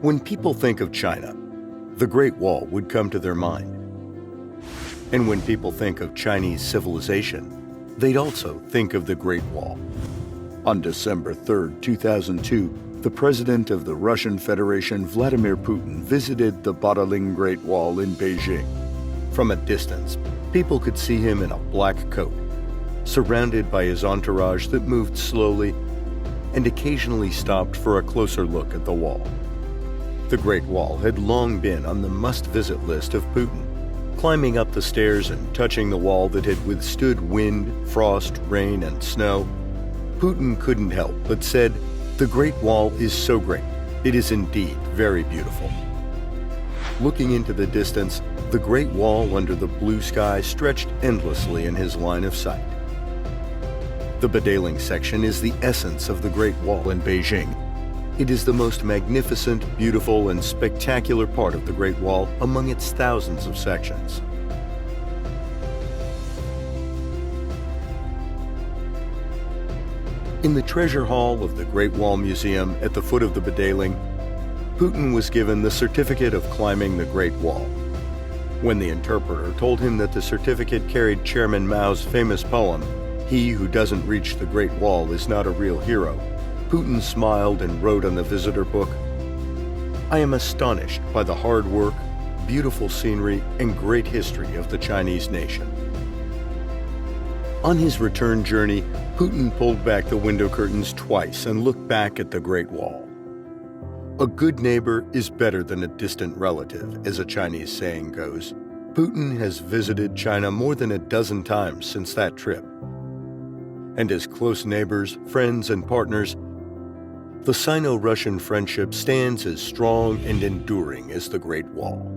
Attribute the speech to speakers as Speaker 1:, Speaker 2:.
Speaker 1: When people think of China, the Great Wall would come to their mind. And when people think of Chinese civilization, they'd also think of the Great Wall. On December 3, 2002, the president of the Russian Federation, Vladimir Putin, visited the Badaling Great Wall in Beijing. From a distance, people could see him in a black coat, surrounded by his entourage that moved slowly and occasionally stopped for a closer look at the wall. The Great Wall had long been on the must-visit list of Putin. Climbing up the stairs and touching the wall that had withstood wind, frost, rain, and snow, Putin couldn't help but said, "The Great Wall is so great. It is indeed very beautiful." Looking into the distance, the Great Wall under the blue sky stretched endlessly in his line of sight. The Badaling section is the essence of the Great Wall in Beijing. It is the most magnificent, beautiful, and spectacular part of the Great Wall among its thousands of sections. In the treasure hall of the Great Wall Museum at the foot of the Badaling, Putin was given the certificate of climbing the Great Wall. When the interpreter told him that the certificate carried Chairman Mao's famous poem, "He who doesn't reach the Great Wall is not a real hero," Putin smiled and wrote on the visitor book, "I am astonished by the hard work, beautiful scenery, and great history of the Chinese nation." On his return journey, Putin pulled back the window curtains twice and looked back at the Great Wall. A good neighbor is better than a distant relative, as a Chinese saying goes. Putin has visited China more than a dozen times since that trip. And as close neighbors, friends, and partners, the Sino-Russian friendship stands as strong and enduring as the Great Wall.